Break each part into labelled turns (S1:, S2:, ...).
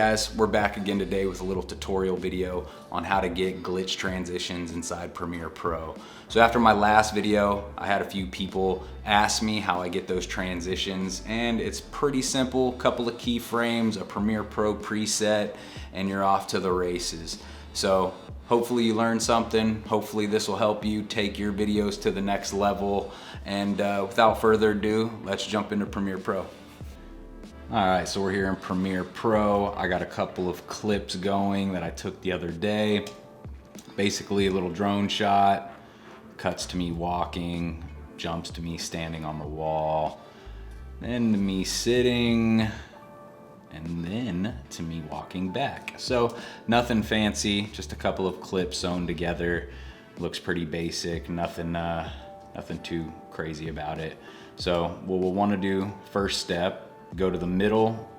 S1: guys, we're back again today with a little tutorial video on how to get glitch transitions inside Premiere Pro. So after my last video, I had a few people ask me how I get those transitions, and it's pretty simple. Couple of keyframes, a Premiere Pro preset, and you're off to the races. So hopefully you learned something. Hopefully this will help you take your videos to the next level. And without further ado, let's jump into Premiere Pro. All right, so we're here in Premiere Pro. I got a couple of clips going that I took the other day. Basically a little drone shot, cuts to me walking, jumps to me standing on the wall, then to me sitting, and then to me walking back. So nothing fancy, just a couple of clips sewn together. Looks pretty basic, nothing too crazy about it. So what we'll wanna do, first step, go to the middle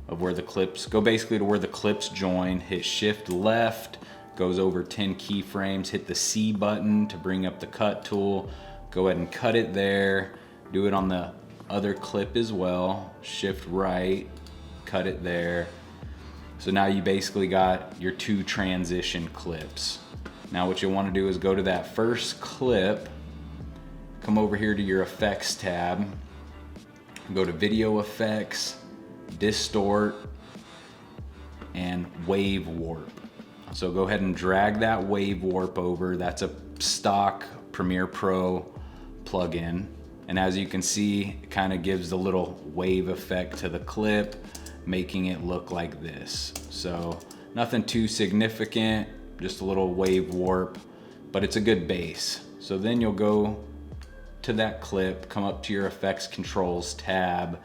S1: of where the clips, go basically to where the clips join, hit shift left, goes over 10 keyframes, hit the C button to bring up the cut tool, go ahead and cut it there, do it on the other clip as well, shift right, cut it there. So now you basically got your two transition clips. Now what you want to do is go to that first clip, come over here to your effects tab, go to video effects, distort, and wave warp. So go ahead and drag that wave warp over. That's a stock Premiere Pro plugin. And as you can see, it kind of gives the little wave effect to the clip, making it look like this. So nothing too significant, just a little wave warp, but it's a good base. So then you'll go to that clip, come up to your effects controls tab,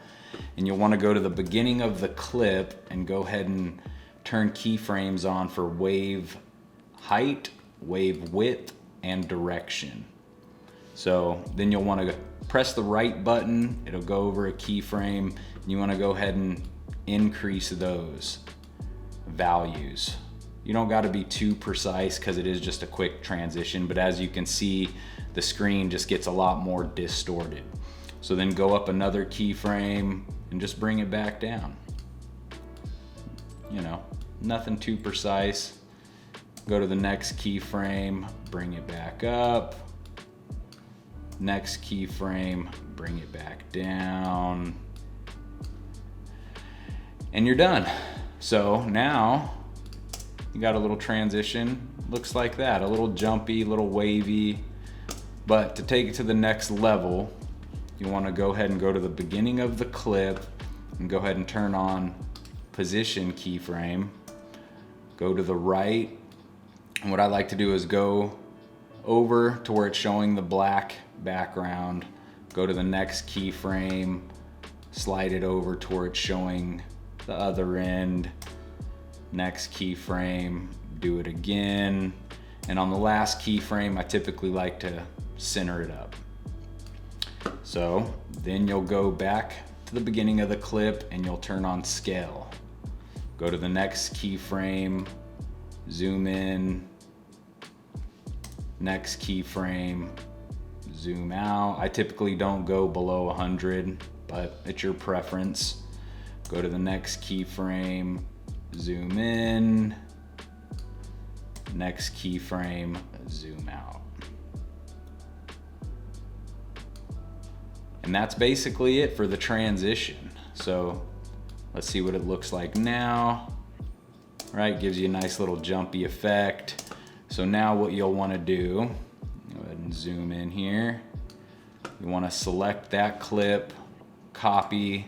S1: and you'll want to go to the beginning of the clip and go ahead and turn keyframes on for wave height, wave width, and direction. So then you'll want to press the right button, it'll go over a keyframe, and you want to go ahead and increase those values. You don't got to be too precise because it is just a quick transition, but as you can see, the screen just gets a lot more distorted. So then go up another keyframe and just bring it back down. You know, nothing too precise. Go to the next keyframe, bring it back up. Next keyframe, bring it back down. And you're done. So now you got a little transition, looks like that, a little jumpy, a little wavy. But to take it to the next level, you want to go ahead and go to the beginning of the clip and go ahead and turn on position keyframe. Go to the right. And what I like to do is go over to where it's showing the black background, go to the next keyframe, slide it over to where it's showing the other end, next keyframe, do it again. And on the last keyframe, I typically like to center it up. So then you'll go back to the beginning of the clip and you'll turn on scale. Go to the next keyframe, zoom in, next keyframe, zoom out. I typically don't go below 100, but it's your preference. Go to the next keyframe, zoom in, next keyframe, zoom out. And that's basically it for the transition. So let's see what it looks like now. Right, gives you a nice little jumpy effect. So now what you'll want to do, go ahead and zoom in here. You want to select that clip, copy,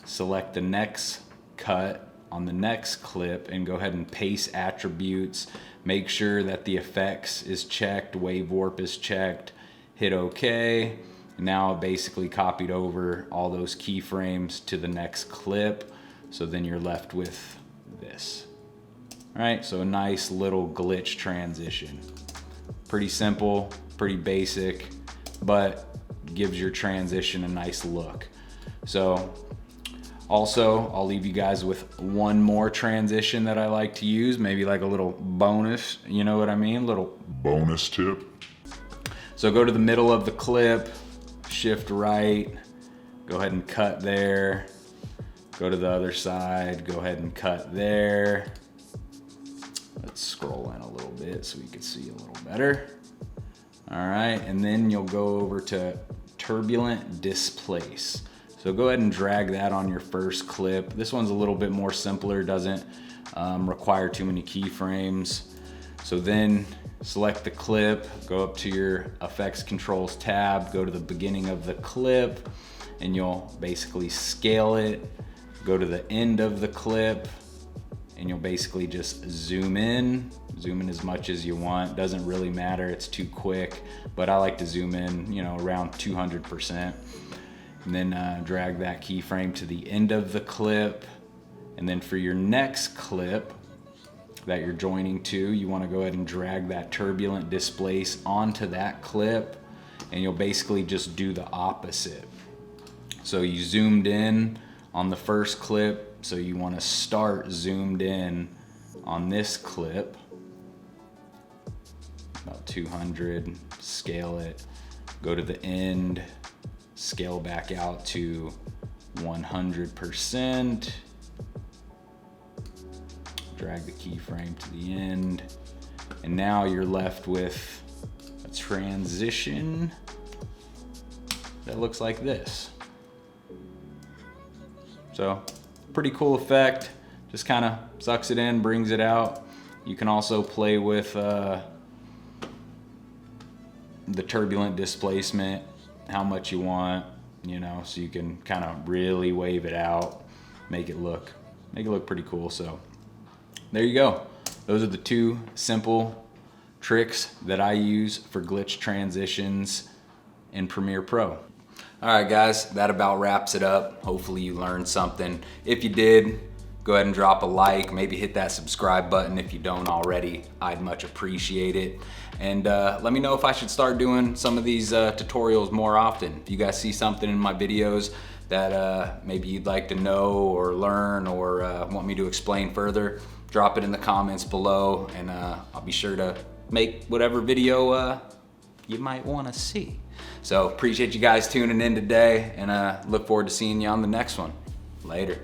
S1: select the next cut on the next clip, and go ahead and paste attributes. Make sure that the effects is checked, wave warp is checked, hit OK. Now I basically copied over all those keyframes to the next clip. So then you're left with this. All right, so a nice little glitch transition. Pretty simple, pretty basic, but gives your transition a nice look. So also, I'll leave you guys with one more transition that I like to use, maybe like a little bonus, you know what I mean? Little
S2: bonus tip.
S1: So go to the middle of the clip, shift right, go ahead and cut there, Go to the other side, go ahead and cut there. Let's scroll in a little bit so we can see a little better. All right, and then you'll go over to turbulent displace. So go ahead and drag that on your first clip. This one's a little bit more simpler, doesn't require too many keyframes. So then select the clip, go up to your effects controls tab, go to the beginning of the clip, and you'll basically scale it. Go to the end of the clip, and you'll basically just zoom in as much as you want. Doesn't really matter, it's too quick, but I like to zoom in, you know, around 200%. And then drag that keyframe to the end of the clip. And then for your next clip that you're joining to, you want to go ahead and drag that turbulent displace onto that clip, and you'll basically just do the opposite. So you zoomed in on the first clip, so you want to start zoomed in on this clip, about 200, scale it, go to the end, scale back out to 100%, drag the keyframe to the end, and now you're left with a transition that looks like this. So, pretty cool effect, just kind of sucks it in, brings it out. You can also play with the turbulent displacement, how much you want, you know, so you can kind of really wave it out, make it look pretty cool. So there you go. Those are the two simple tricks that I use for glitch transitions in Premiere Pro. All right, guys, that about wraps it up. Hopefully you learned something. If you did, go ahead and drop a like, maybe hit that subscribe button if you don't already. I'd much appreciate it. And let me know if I should start doing some of these tutorials more often. If you guys see something in my videos that maybe you'd like to know or learn or want me to explain further, drop it in the comments below, and I'll be sure to make whatever video you might want to see. So appreciate you guys tuning in today, and look forward to seeing you on the next one. Later.